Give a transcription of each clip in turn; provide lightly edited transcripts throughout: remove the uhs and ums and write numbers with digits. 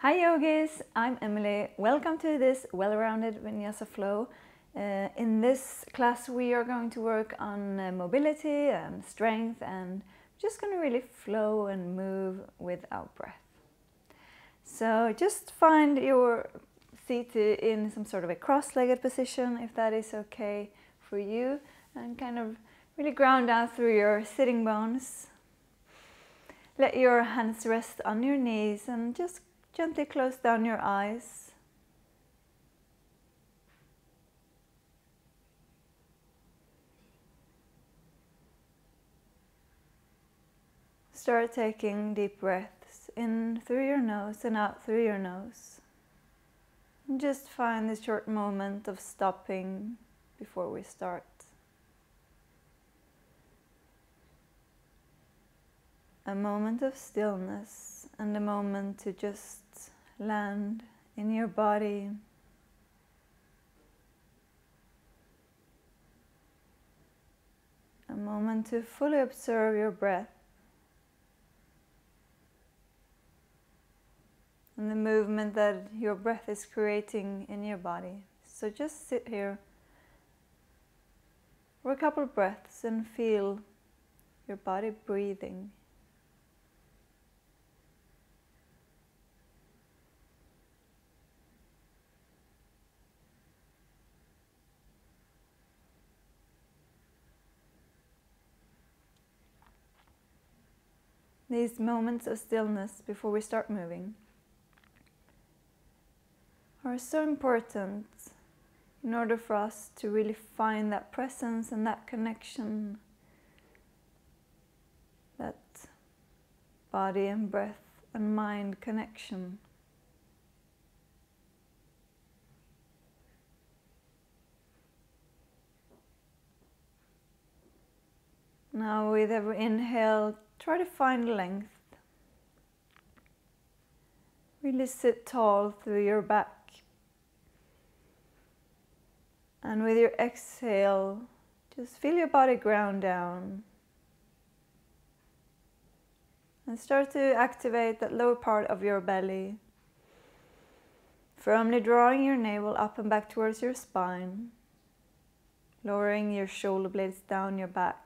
Hi yogis, I'm Emily. Welcome to this well-rounded vinyasa flow. In this class we are going to work on mobility and strength, and just going to really flow and move with our breath. So just find your seat in some sort of a cross-legged position, if that is okay for you, and kind of really ground down through your sitting bones. Let your hands rest on your knees and just gently close down your eyes. Start taking deep breaths in through your nose and out through your nose. And just find this short moment of stopping before we start. A moment of stillness and a moment to just land in your body. A moment to fully observe your breath and the movement that your breath is creating in your body. So just sit here for a couple of breaths and feel your body breathing. These moments of stillness before we start moving are so important in order for us to really find that presence and that connection, that body and breath and mind connection. Now with every inhale, try to find length. Really sit tall through your back. And with your exhale, just feel your body ground down. And start to activate that lower part of your belly. Firmly drawing your navel up and back towards your spine. Lowering your shoulder blades down your back.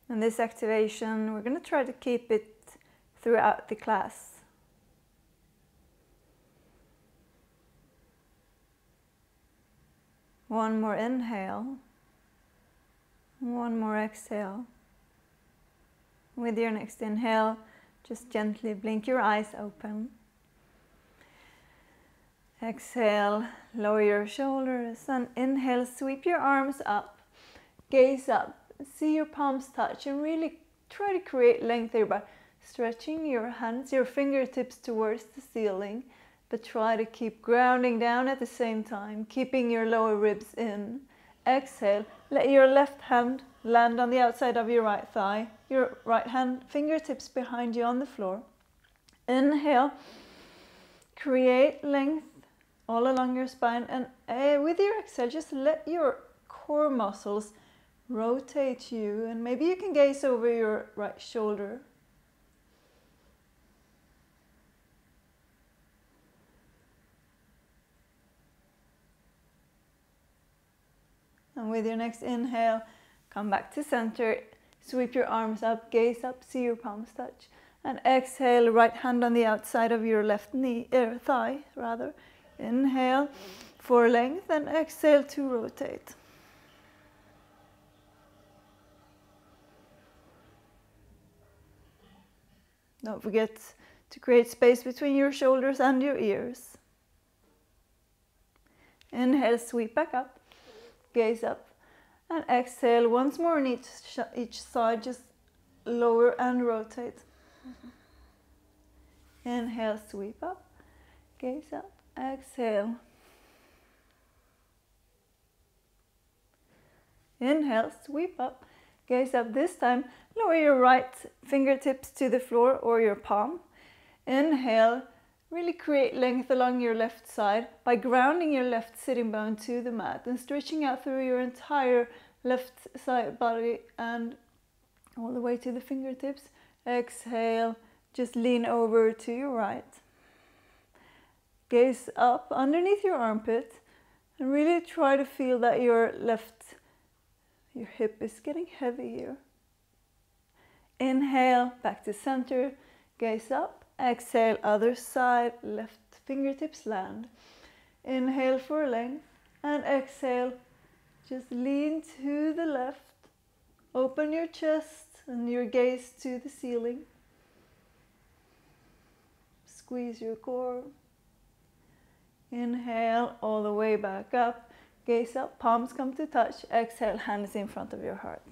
And this activation, we're going to try to keep it throughout the class. One more inhale. One more exhale. With your next inhale, just gently blink your eyes open. Exhale, lower your shoulders, and inhale, sweep your arms up, gaze up. See your palms touch and really try to create length here by stretching your hands, your fingertips towards the ceiling, but try to keep grounding down at the same time, keeping your lower ribs in. Exhale, let your left hand land on the outside of your right thigh, your right hand fingertips behind you on the floor. Inhale, create length all along your spine, and with your exhale, just let your core muscles rotate you, and maybe you can gaze over your right shoulder. And with your next inhale, come back to center, sweep your arms up, gaze up, see your palms touch. And exhale, right hand on the outside of your left knee, thigh rather. Inhale for length and exhale to rotate. Don't forget to create space between your shoulders and your ears. Inhale, sweep back up, gaze up, and exhale once more on each side, just lower and rotate. Inhale, sweep up, gaze up, exhale. Inhale, sweep up, gaze up. This time, lower your right fingertips to the floor or your palm. Inhale, Really create length along your left side by grounding your left sitting bone to the mat and stretching out through your entire left side body and all the way to the fingertips. Exhale, just lean over to your right. Gaze up underneath your armpit and really try to feel that your hip is getting heavy here. Inhale, back to center, gaze up. Exhale, other side, left fingertips land. Inhale for length and exhale, just lean to the left. Open your chest and your gaze to the ceiling. Squeeze your core. Inhale all the way back up. Gaze up, palms come to touch. Exhale, hands in front of your heart.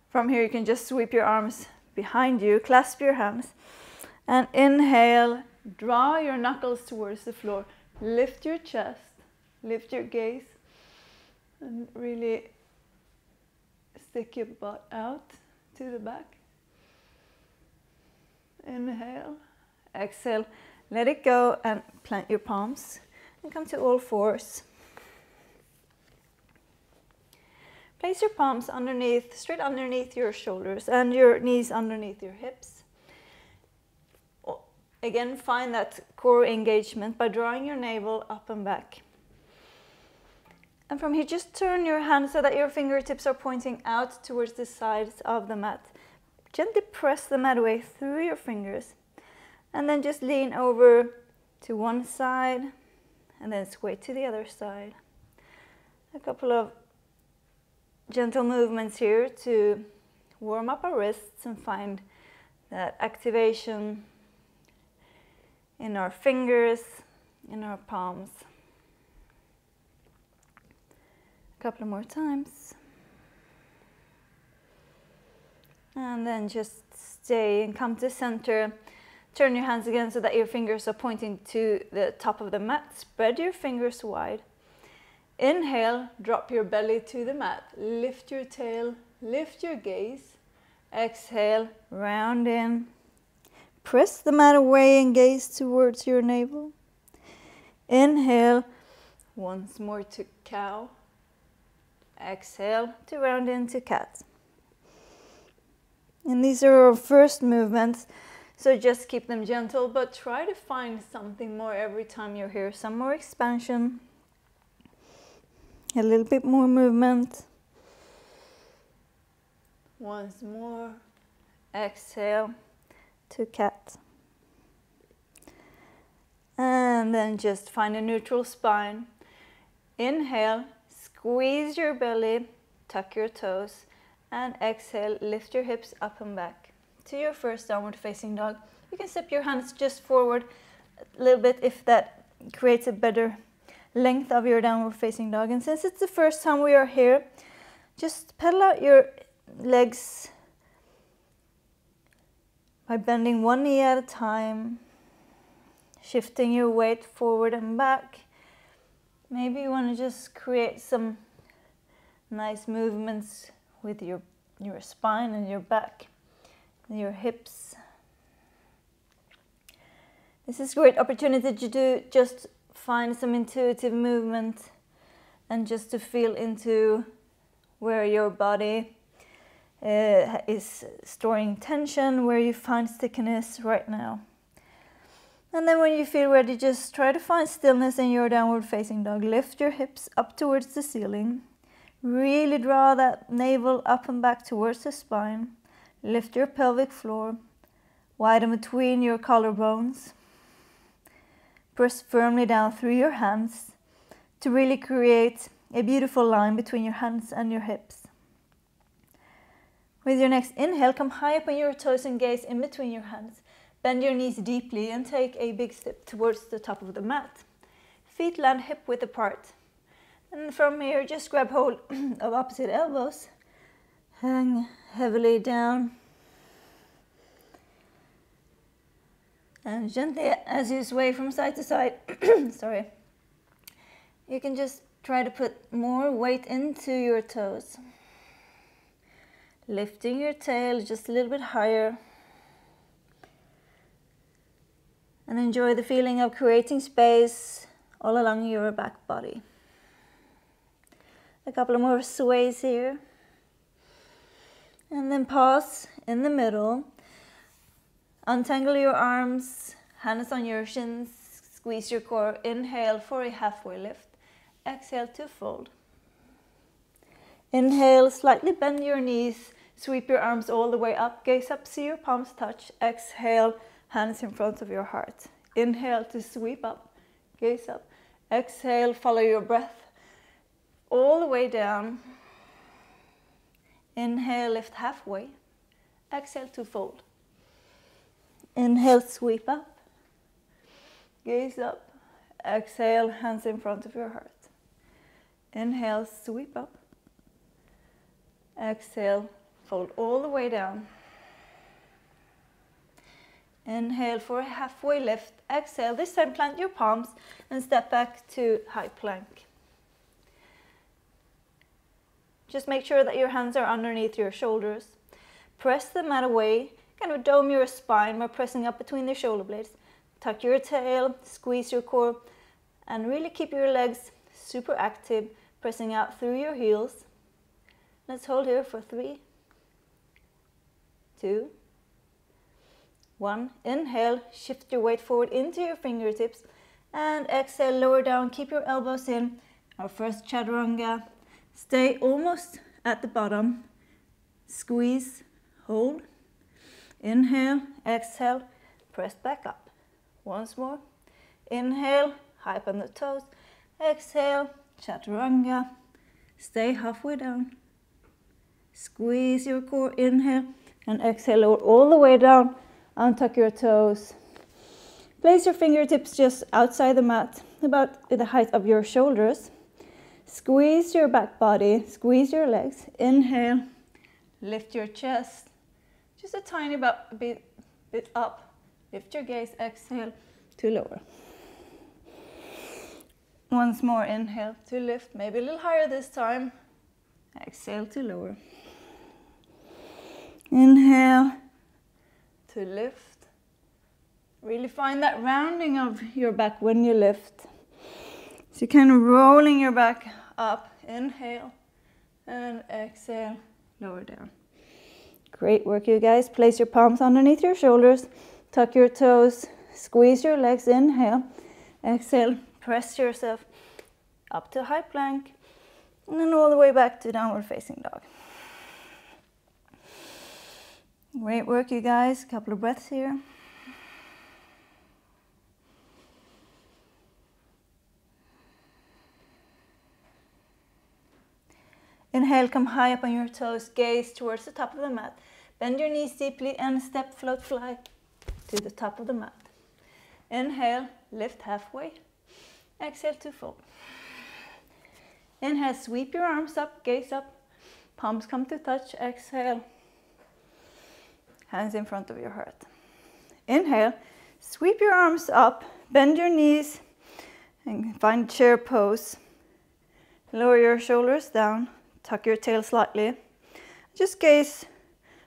From here you can just sweep your arms behind you, clasp your hands, and inhale, draw your knuckles towards the floor. Lift your chest, lift your gaze, and really stick your butt out to the back. Inhale, exhale, let it go and plant your palms and come to all fours. Place your palms underneath, straight underneath your shoulders and your knees underneath your hips. Again, find that core engagement by drawing your navel up and back. And from here, just turn your hands so that your fingertips are pointing out towards the sides of the mat. Gently press the mat away through your fingers. And then just lean over to one side and then sway to the other side. A couple of gentle movements here to warm up our wrists and find that activation in our fingers, in our palms. A couple more times. And then just stay and come to center. Turn your hands again so that your fingers are pointing to the top of the mat. Spread your fingers wide. Inhale, drop your belly to the mat. Lift your tail, lift your gaze. Exhale, round in. Press the mat away and gaze towards your navel. Inhale, once more to cow. Exhale to round into cat. And these are our first movements, so just keep them gentle, but try to find something more every time you're here. Some more expansion. A little bit more movement. Once more. Exhale to cat. And then just find a neutral spine. Inhale, squeeze your belly, tuck your toes, and exhale, lift your hips up and back to your first downward facing dog. You can step your hands just forward a little bit if that creates a better length of your downward facing dog. And since it's the first time we are here, just pedal out your legs by bending one knee at a time, shifting your weight forward and back. Maybe you want to just create some nice movements with your spine and your back and your hips. This is a great opportunity to do just find some intuitive movement and just to feel into where your body is storing tension, where you find stickiness right now. And then when you feel ready, just try to find stillness in your downward facing dog. Lift your hips up towards the ceiling. Really draw that navel up and back towards the spine. Lift your pelvic floor. Widen between your collarbones. Press firmly down through your hands to really create a beautiful line between your hands and your hips. With your next inhale, come high up on your toes and gaze in between your hands. Bend your knees deeply and take a big step towards the top of the mat. Feet land hip width apart. And from here, just grab hold of opposite elbows. Hang heavily down. And gently, as you sway from side to side, sorry, you can just try to put more weight into your toes. Lifting your tail just a little bit higher. And enjoy the feeling of creating space all along your back body. A couple of more sways here. And then pause in the middle. Untangle your arms, hands on your shins, squeeze your core. Inhale for a halfway lift. Exhale to fold. Inhale, slightly bend your knees, sweep your arms all the way up, gaze up, see your palms touch. Exhale, hands in front of your heart. Inhale to sweep up, gaze up. Exhale, follow your breath all the way down. Inhale, lift halfway. Exhale to fold. Inhale, sweep up, gaze up. Exhale, hands in front of your heart. Inhale, sweep up. Exhale, fold all the way down. Inhale for a halfway lift. Exhale, this time plant your palms and step back to high plank. Just make sure that your hands are underneath your shoulders. Press the mat away, kind of dome your spine by pressing up between the shoulder blades. Tuck your tail, squeeze your core, and really keep your legs super active, pressing out through your heels. Let's hold here for 3, 2, 1. Inhale, shift your weight forward into your fingertips. And exhale, lower down, keep your elbows in. Our first chaturanga. Stay almost at the bottom. Squeeze, hold. Inhale, exhale, press back up. Once more. Inhale, high up on the toes. Exhale, chaturanga. Stay halfway down. Squeeze your core, inhale, and exhale, lower all the way down. Untuck your toes. Place your fingertips just outside the mat, about the height of your shoulders. Squeeze your back body, squeeze your legs. Inhale, lift your chest, just a tiny bit up. Lift your gaze, exhale to lower. Once more, inhale to lift, maybe a little higher this time. Exhale to lower. Inhale to lift. Really find that rounding of your back when you lift. So you're kind of rolling your back up. Inhale and exhale, lower down. Great work, you guys. Place your palms underneath your shoulders. Tuck your toes. Squeeze your legs. Inhale. Exhale. Press yourself up to high plank. And then all the way back to downward facing dog. Great work, you guys. A couple of breaths here. Inhale, come high up on your toes. Gaze towards the top of the mat. Bend your knees deeply and step, float, fly to the top of the mat. Inhale, lift halfway. Exhale to fold. Inhale, sweep your arms up, gaze up. Palms come to touch. Exhale. Hands in front of your heart. Inhale, sweep your arms up, bend your knees, and find chair pose. Lower your shoulders down, tuck your tail slightly. Just gaze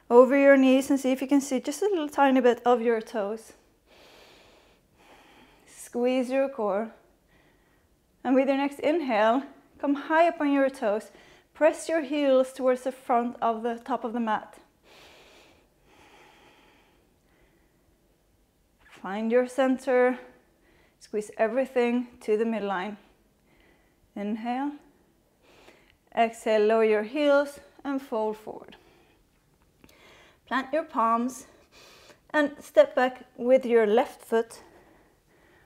over your knees and see if you can see just a little tiny bit of your toes. Squeeze your core. And with your next inhale, come high up on your toes. Press your heels towards the front of the top of the mat. Find your center. Squeeze everything to the midline. Inhale. Exhale, lower your heels and fold forward. Plant your palms and step back with your left foot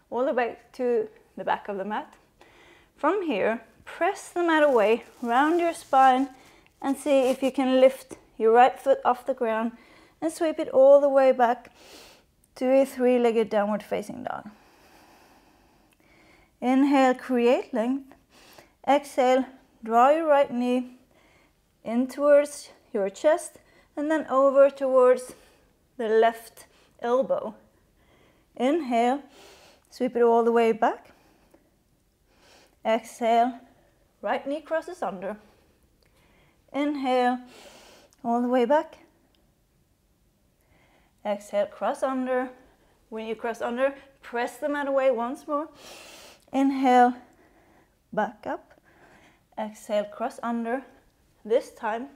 all the way to the back of the mat. From here, press the mat away, round your spine, and see if you can lift your right foot off the ground and sweep it all the way back to a three-legged downward facing dog. Inhale, create length. Exhale, draw your right knee in towards your chest and then over towards the left elbow. Inhale, sweep it all the way back. Exhale, right knee crosses under. Inhale, all the way back. Exhale, cross under. When you cross under, press the mat away once more. Inhale, back up. Exhale, cross under. This time,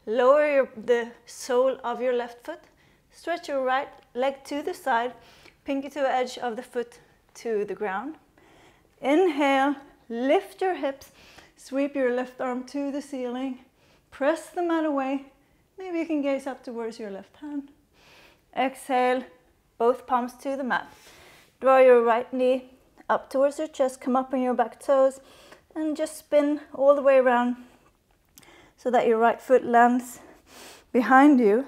lower the sole of your left foot. Stretch your right leg to the side, pinky to the edge of the foot to the ground. Inhale, lift your hips, sweep your left arm to the ceiling. Press the mat away. Maybe you can gaze up towards your left hand. Exhale, both palms to the mat. Draw your right knee up towards your chest, come up on your back toes, and just spin all the way around so that your right foot lands behind you.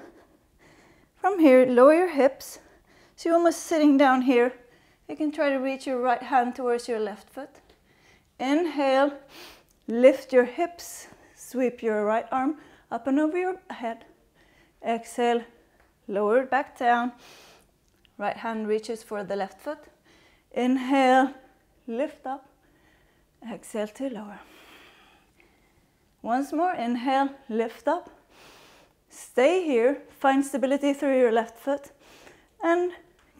From here, lower your hips. So you're almost sitting down here. You can try to reach your right hand towards your left foot. Inhale, lift your hips, sweep your right arm up and over your head. Exhale, lower it back down. Right hand reaches for the left foot. Inhale, lift up. Exhale to lower. Once more, inhale, lift up. Stay here, find stability through your left foot. And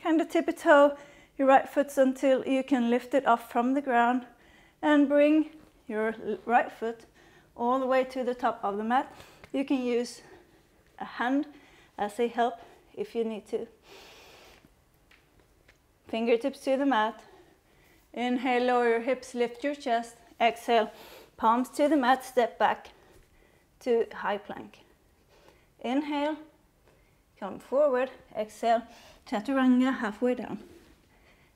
kind of tippy toe your right foot until you can lift it off from the ground. And bring your right foot all the way to the top of the mat. You can use a hand as a help if you need to. Fingertips to the mat. Inhale, lower your hips, lift your chest. Exhale, palms to the mat, step back to high plank. Inhale, come forward. Exhale, chaturanga, halfway down.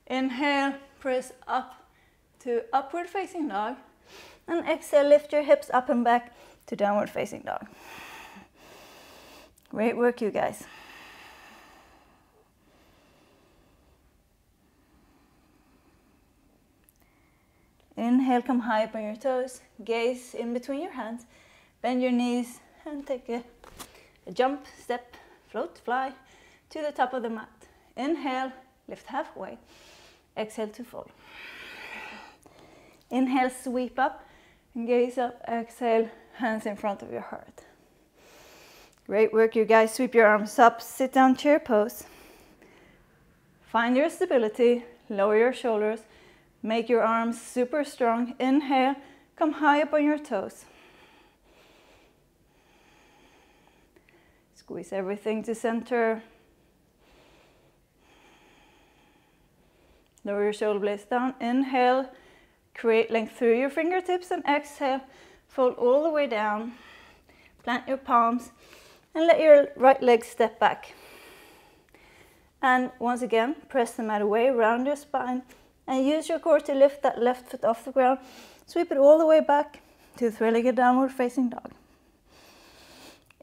Inhale, press up to upward facing dog. And exhale, lift your hips up and back to downward facing dog. Great work, you guys. Inhale, come high up on your toes, gaze in between your hands, bend your knees and take a jump, step, float, fly to the top of the mat. Inhale, lift halfway, exhale to fall. Inhale, sweep up and gaze up, exhale, hands in front of your heart. Great work, you guys. Sweep your arms up, sit down, chair pose. Find your stability, lower your shoulders. Make your arms super strong. Inhale, come high up on your toes. Squeeze everything to center. Lower your shoulder blades down. Inhale, create length through your fingertips, and exhale, fold all the way down. Plant your palms and let your right leg step back. And once again, press the mat away, round your spine. And use your core to lift that left foot off the ground. Sweep it all the way back to three-legged downward facing dog.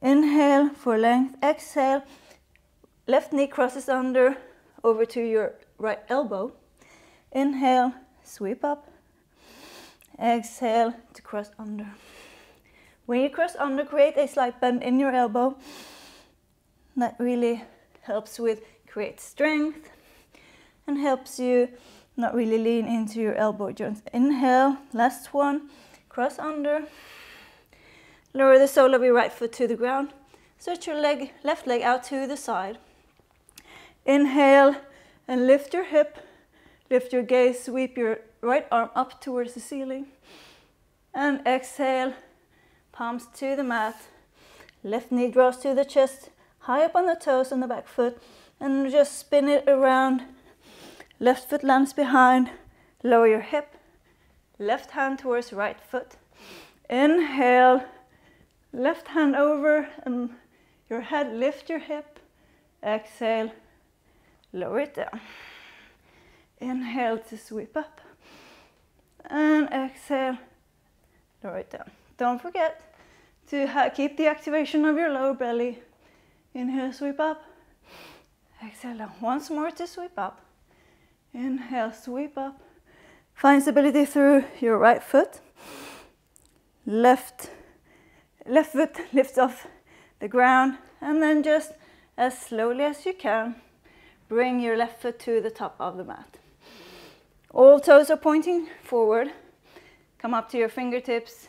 Inhale for length. Exhale. Left knee crosses under over to your right elbow. Inhale, sweep up. Exhale to cross under. When you cross under, create a slight bend in your elbow. That really helps with create strength and helps you not really lean into your elbow joints. Inhale, last one, cross under. Lower the sole of your right foot to the ground. Stretch your left leg out to the side. Inhale and lift your hip. Lift your gaze, sweep your right arm up towards the ceiling. And exhale, palms to the mat. Left knee draws to the chest, high up on the toes on the back foot. And just spin it around. Left foot lands behind, lower your hip, left hand towards right foot. Inhale, left hand over and your head, lift your hip. Exhale, lower it down. Inhale to sweep up. And exhale, lower it down. Don't forget to keep the activation of your lower belly. Inhale, sweep up. Exhale down. Once more to sweep up. Inhale, sweep up. Find stability through your right foot. Left foot lifts off the ground, and then just as slowly as you can, bring your left foot to the top of the mat. All toes are pointing forward. Come up to your fingertips.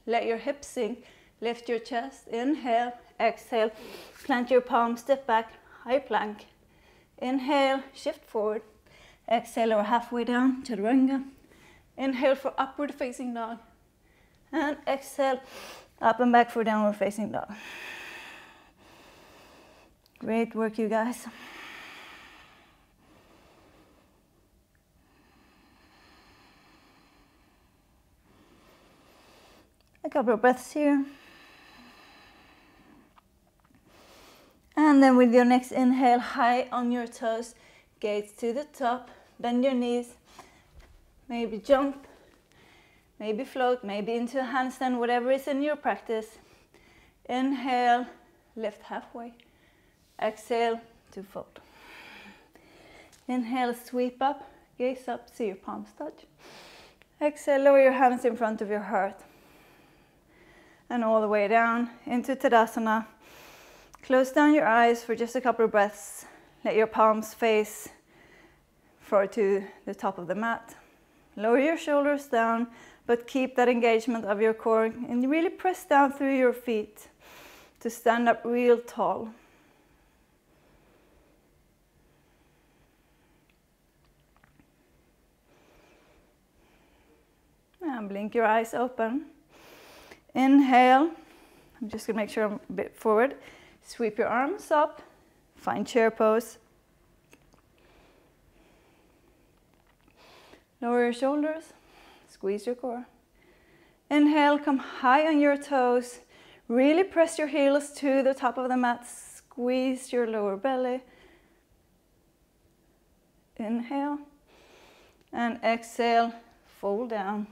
Let your hips sink. Lift your chest. Inhale, exhale. Plant your palms, step back, high plank. Inhale, shift forward. Exhale, or halfway down, chaturanga. Inhale for upward facing dog. And exhale, up and back for downward facing dog. Great work, you guys. A couple of breaths here. And then with your next inhale, high on your toes, gaze to the top, bend your knees, maybe jump, maybe float, maybe into a handstand, whatever is in your practice. Inhale, lift halfway. Exhale to fold. Inhale, sweep up, gaze up, see your palms touch. Exhale, lower your hands in front of your heart. And all the way down into Tadasana. Close down your eyes for just a couple of breaths. Let your palms face forward to the top of the mat. Lower your shoulders down, but keep that engagement of your core and really press down through your feet to stand up real tall. And blink your eyes open. Inhale. I'm just going to make sure I'm a bit forward. Sweep your arms up. Find chair pose. Lower your shoulders. Squeeze your core. Inhale, come high on your toes. Really press your heels to the top of the mat. Squeeze your lower belly. Inhale. And exhale, fold down.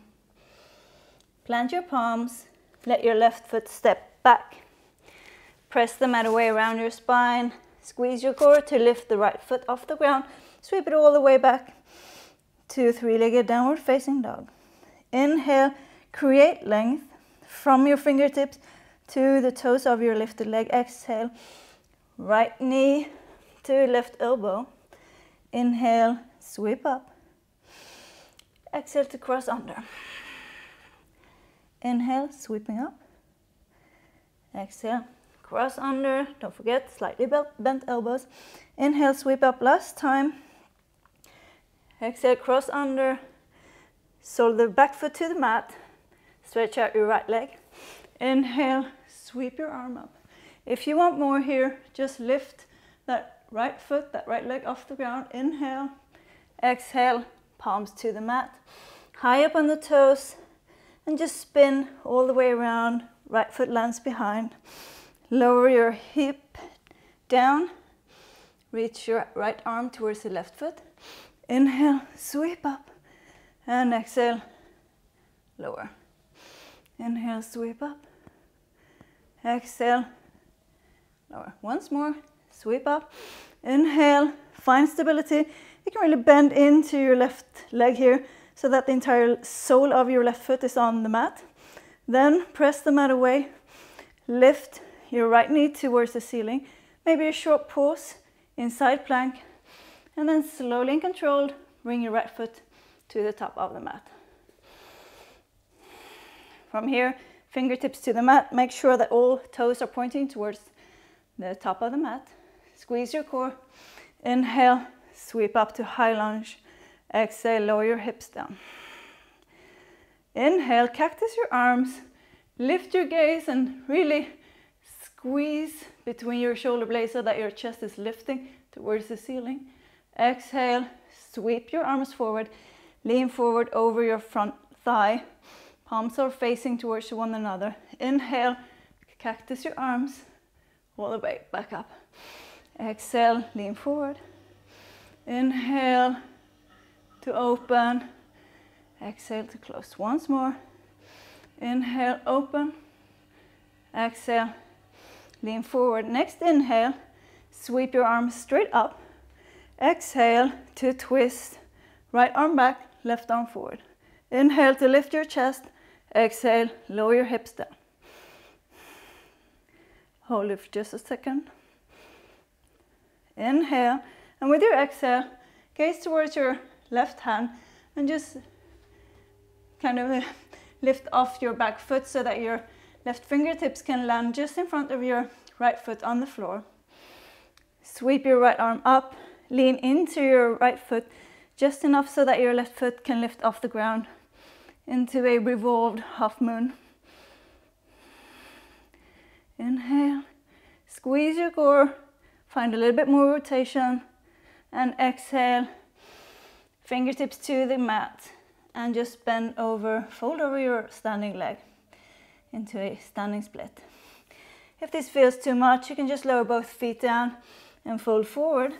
Plant your palms. Let your left foot step back. Press the mat away around your spine. Squeeze your core to lift the right foot off the ground. Sweep it all the way back to three-legged downward facing dog. Inhale, create length from your fingertips to the toes of your lifted leg. Exhale, right knee to left elbow. Inhale, sweep up. Exhale to cross under. Inhale, sweeping up. Exhale, cross under. Don't forget, slightly bent elbows. Inhale, sweep up last time. Exhale, cross under. Sole the back foot to the mat. Stretch out your right leg. Inhale, sweep your arm up. If you want more here, just lift that right foot, that right leg off the ground. Inhale. Exhale, palms to the mat. High up on the toes. And just spin all the way around. Right foot lands behind. Lower your hip down. Reach your right arm towards the left foot. Inhale, sweep up. And exhale, lower. Inhale, sweep up. Exhale, lower. Once more, sweep up. Inhale, find stability. You can really bend into your left leg here, so that the entire sole of your left foot is on the mat. Then press the mat away. Lift your right knee towards the ceiling. Maybe a short pause in side plank. And then slowly and controlled, bring your right foot to the top of the mat. From here, fingertips to the mat. Make sure that all toes are pointing towards the top of the mat. Squeeze your core. Inhale, sweep up to high lunge. Exhale, lower your hips down. Inhale, cactus your arms. Lift your gaze and really squeeze between your shoulder blades so that your chest is lifting towards the ceiling. Exhale, sweep your arms forward. Lean forward over your front thigh. Palms are facing towards one another. Inhale, cactus your arms all the way back up. Exhale, lean forward. Inhale to open. Exhale to close. Once more. Inhale, open. Exhale, lean forward. Next inhale, sweep your arms straight up. Exhale to twist. Right arm back, left arm forward. Inhale to lift your chest. Exhale, lower your hips down. Hold it for just a second. Inhale, and with your exhale, gaze towards your left hand and just kind of lift off your back foot so that your left fingertips can land just in front of your right foot on the floor. Sweep your right arm up, lean into your right foot just enough so that your left foot can lift off the ground into a revolved half moon. Inhale, squeeze your core, find a little bit more rotation, and exhale, fingertips to the mat, and just bend over, fold over your standing leg into a standing split. If this feels too much, you can just lower both feet down and fold forward.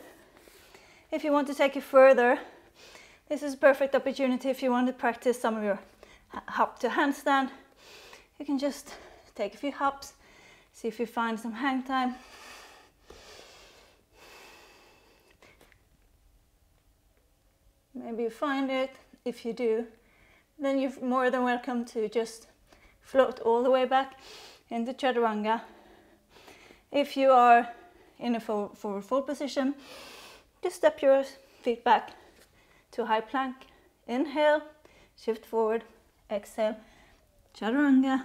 If you want to take it further, this is a perfect opportunity if you want to practice some of your hop to handstand. You can just take a few hops, see if you find some hang time. Maybe you find it. If you do, then you're more than welcome to just float all the way back into chaturanga. If you are in a forward fold position, just step your feet back to high plank. Inhale, shift forward, exhale, chaturanga.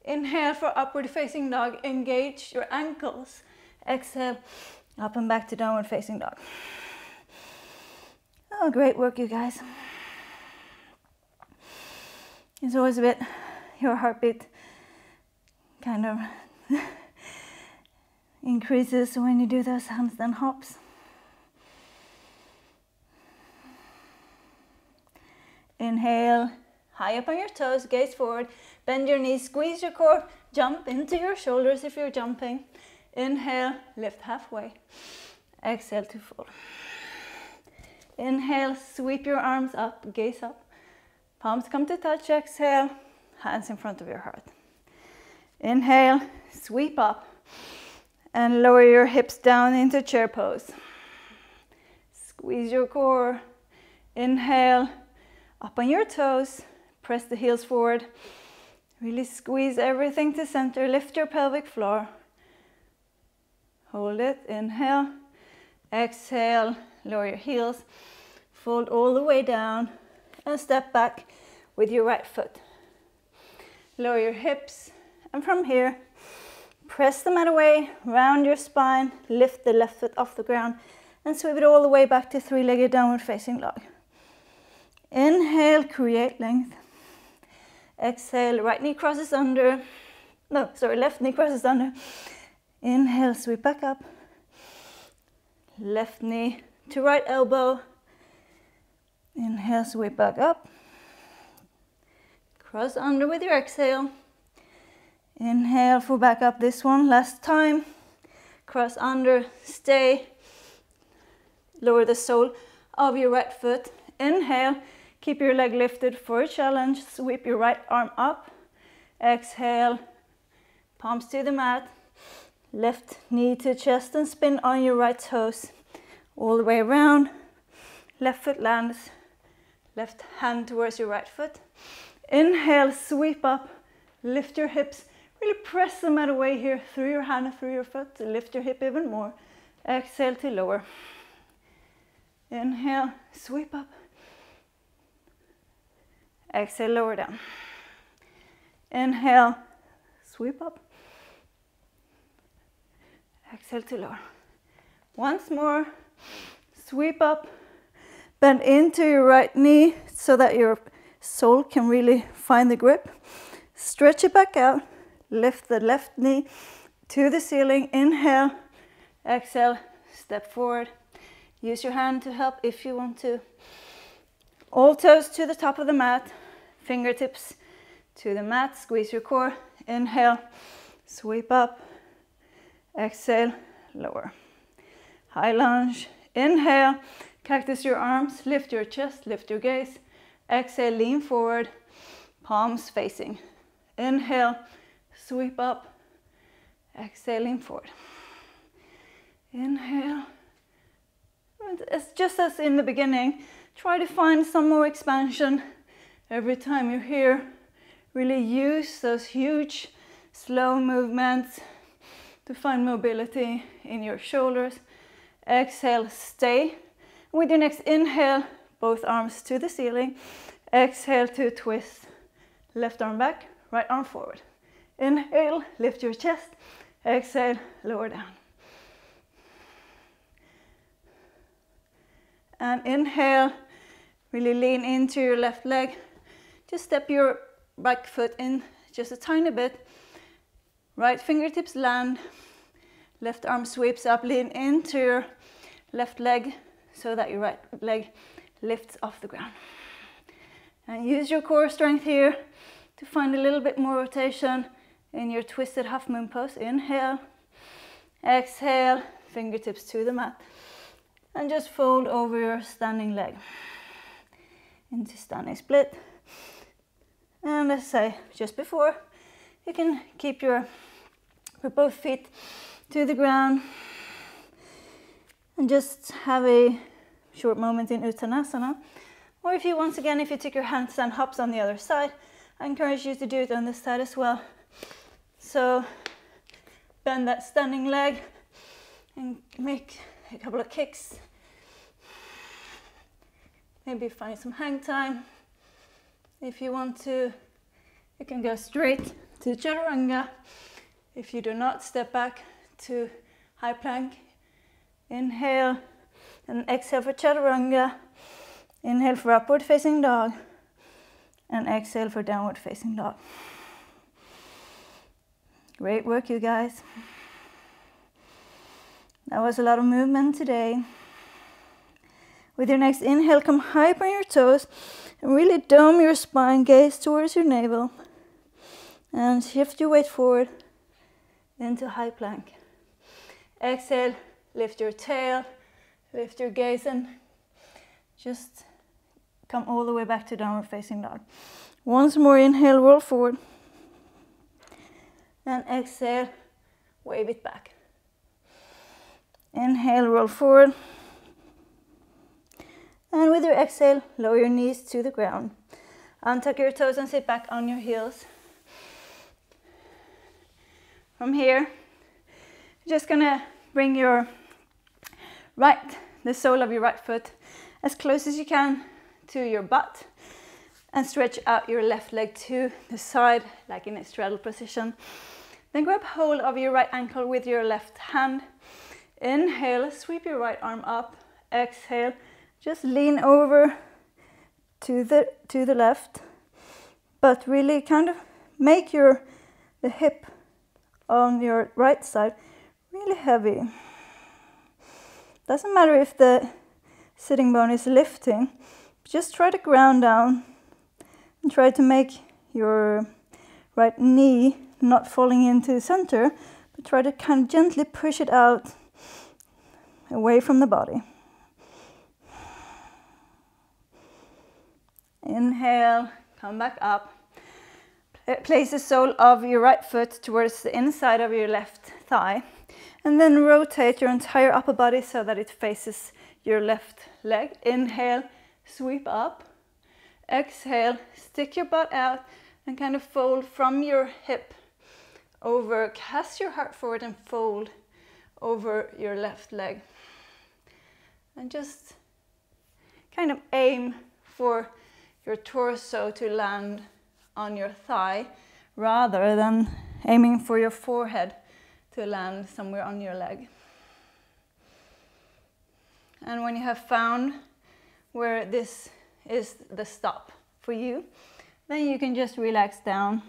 Inhale for upward facing dog, engage your ankles. Exhale, up and back to downward facing dog. Oh, great work, you guys. It's always a bit, your heartbeat kind of increases when you do those handstand hops. Inhale, high up on your toes, gaze forward, bend your knees, squeeze your core, jump into your shoulders if you're jumping. Inhale, lift halfway. Exhale to fold. Inhale, sweep your arms up, gaze up. Palms come to touch, exhale, hands in front of your heart. Inhale, sweep up and lower your hips down into chair pose. Squeeze your core. Inhale, up on your toes, press the heels forward. Really squeeze everything to center, lift your pelvic floor. Hold it, inhale, exhale, lower your heels, fold all the way down and step back with your right foot. Lower your hips, and from here, press the mat away, round your spine, lift the left foot off the ground, and sweep it all the way back to three-legged downward facing dog. Inhale, create length. Exhale, right knee crosses under. No, sorry, left knee crosses under. Inhale, sweep back up. Left knee to right elbow. Inhale, sweep back up. Cross under with your exhale. Inhale, fall back up this one, last time. Cross under, stay. Lower the sole of your right foot. Inhale, keep your leg lifted for a challenge. Sweep your right arm up. Exhale, palms to the mat. Left knee to chest and spin on your right toes. All the way around. Left foot lands. Left hand towards your right foot. Inhale, sweep up. Lift your hips. Really press the mat away here through your hand and through your foot to lift your hip even more. Exhale to lower. Inhale, sweep up. Exhale, lower down. Inhale, sweep up. Exhale to lower. Once more, sweep up. Bend into your right knee so that your sole can really find the grip. Stretch it back out. Lift the left knee to the ceiling. Inhale, exhale, step forward. Use your hand to help if you want to. All toes to the top of the mat. Fingertips to the mat. Squeeze your core. Inhale, sweep up. Exhale, lower. High lunge. Inhale, cactus your arms. Lift your chest, lift your gaze. Exhale, lean forward. Palms facing. Inhale, sweep up. Exhale, lean forward. Inhale. It's just as in the beginning. Try to find some more expansion every time you're here. Really use those huge, slow movements to find mobility in your shoulders. Exhale, stay. With your next inhale, both arms to the ceiling. Exhale to twist. Left arm back, right arm forward. Inhale, lift your chest. Exhale, lower down. And inhale, really lean into your left leg. Just step your right foot in just a tiny bit. Right fingertips land. Left arm sweeps up, lean into your left leg so that your right leg lifts off the ground. And use your core strength here to find a little bit more rotation in your twisted half moon pose. Inhale, exhale, fingertips to the mat. And just fold over your standing leg into standing split. And as I say just before, you can keep your both feet to the ground and just have a short moment in Uttanasana. Or if you, once again, if you take your handstand hops on the other side, I encourage you to do it on this side as well. So bend that standing leg and make a couple of kicks. Maybe find some hang time. If you want to, you can go straight to chaturanga. If you do not, step back to high plank. Inhale and exhale for chaturanga. Inhale for upward facing dog. And exhale for downward facing dog. Great work, you guys. That was a lot of movement today. With your next inhale, come high up on your toes and really dome your spine, gaze towards your navel. And shift your weight forward into high plank. Exhale, lift your tail, lift your gaze and just come all the way back to downward facing dog. Once more, inhale, roll forward. And exhale, wave it back. Inhale, roll forward. And with your exhale, lower your knees to the ground. Untuck your toes and sit back on your heels. From here, you're just gonna bring your the sole of your right foot as close as you can to your butt and stretch out your left leg to the side like in a straddle position. Then grab hold of your right ankle with your left hand. Inhale, sweep your right arm up. Exhale, just lean over to the left, but really kind of make the hip on your right side really heavy. Doesn't matter if the sitting bone is lifting, just try to ground down and try to make your right knee not falling into the center, but try to kind of gently push it out away from the body. Inhale, come back up. Place the sole of your right foot towards the inside of your left thigh. And then rotate your entire upper body so that it faces your left leg. Inhale, sweep up. Exhale, stick your butt out and kind of fold from your hip over. Cast your heart forward and fold over your left leg. And just kind of aim for your torso to land on your thigh rather than aiming for your forehead to land somewhere on your leg. And when you have found where this is the stop for you, then you can just relax down,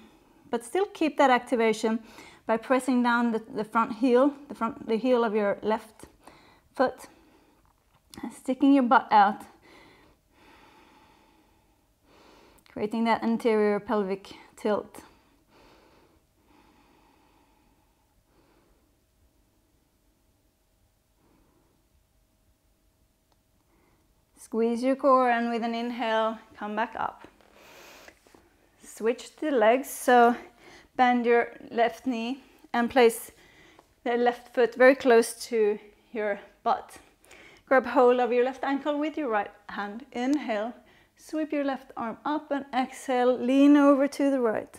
but still keep that activation by pressing down the front heel, the heel of your left foot, and sticking your butt out, creating that anterior pelvic tilt. Squeeze your core and with an inhale, come back up. Switch the legs, so bend your left knee and place the left foot very close to your butt. Grab hold of your left ankle with your right hand. Inhale, sweep your left arm up and exhale, lean over to the right.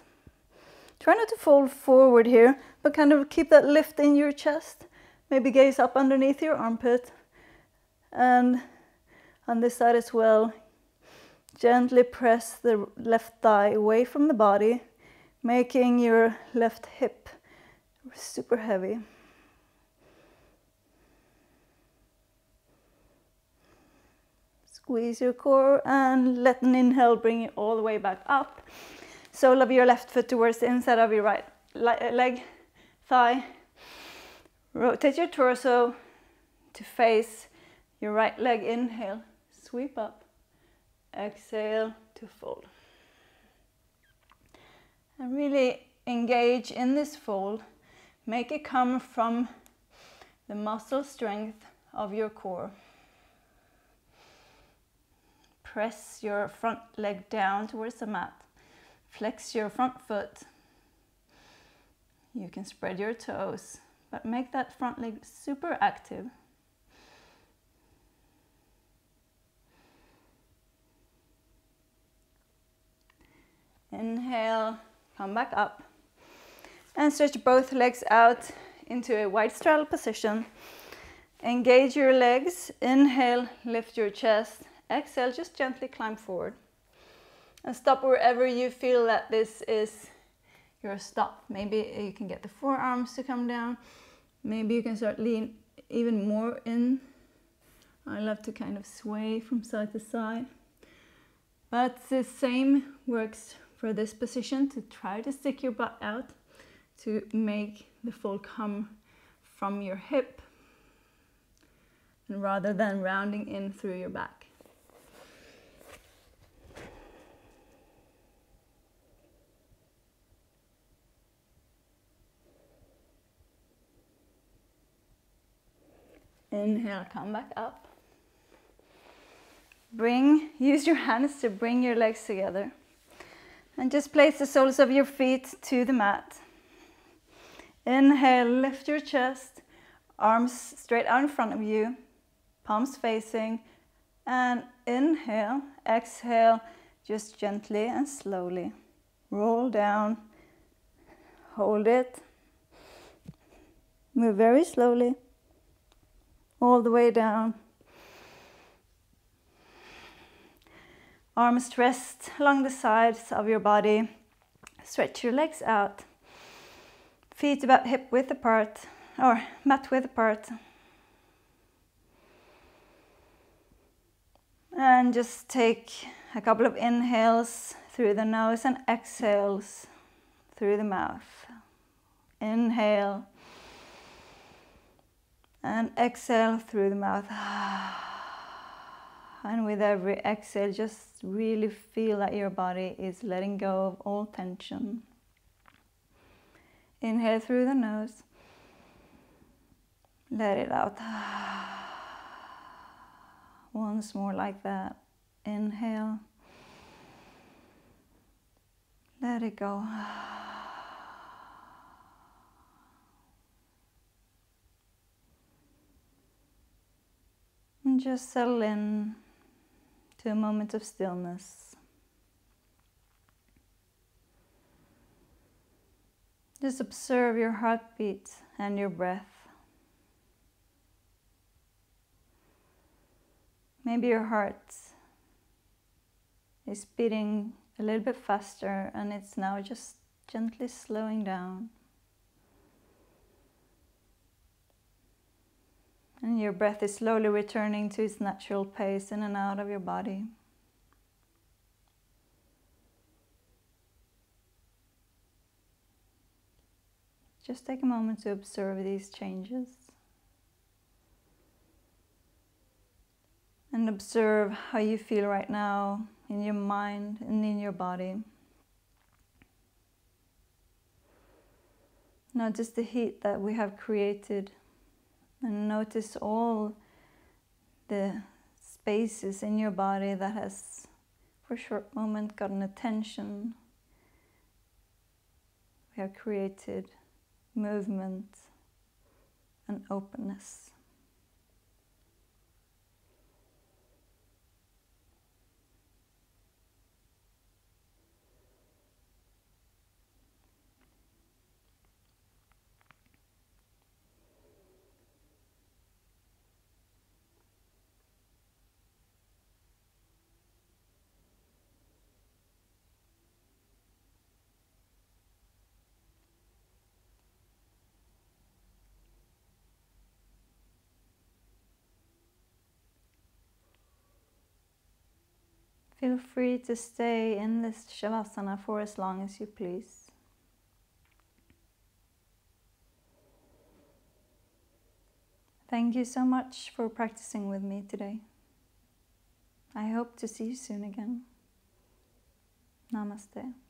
Try not to fold forward here, but kind of keep that lift in your chest. Maybe gaze up underneath your armpit. And on this side as well, gently press the left thigh away from the body, making your left hip super heavy. Squeeze your core and let an inhale bring you all the way back up. Sole of your left foot towards the inside of your right leg, thigh. Rotate your torso to face your right leg. Inhale, sweep up. Exhale to fold. And really engage in this fold. Make it come from the muscle strength of your core. Press your front leg down towards the mat. Flex your front foot. You can spread your toes, but make that front leg super active. Inhale, come back up. And stretch both legs out into a wide straddle position. Engage your legs. Inhale, lift your chest. Exhale, just gently climb forward. And stop wherever you feel that this is your stop. Maybe you can get the forearms to come down. Maybe you can start lean even more in. I love to kind of sway from side to side. But the same works for this position, to try to stick your butt out, to make the fold come from your hip, and rather than rounding in through your back. Inhale, come back up. Use your hands to bring your legs together. And just place the soles of your feet to the mat. Inhale, lift your chest, arms straight out in front of you, palms facing. And inhale, exhale, just gently and slowly. Roll down, hold it. Move very slowly, all the way down. Arms rest along the sides of your body. Stretch your legs out. Feet about hip width apart, or mat width apart. And just take a couple of inhales through the nose and exhales through the mouth. Inhale and exhale through the mouth. And with every exhale, just really feel that your body is letting go of all tension. Inhale through the nose. Let it out. Once more like that. Inhale. Let it go. And just settle in to a moment of stillness. Just observe your heartbeat and your breath. Maybe your heart is beating a little bit faster and it's now just gently slowing down. And your breath is slowly returning to its natural pace in and out of your body. Just take a moment to observe these changes. And observe how you feel right now in your mind and in your body. Notice the heat that we have created. And notice all the spaces in your body that has, for a short moment, gotten attention. We have created movement and openness. Feel free to stay in this Shavasana for as long as you please. Thank you so much for practicing with me today. I hope to see you soon again. Namaste.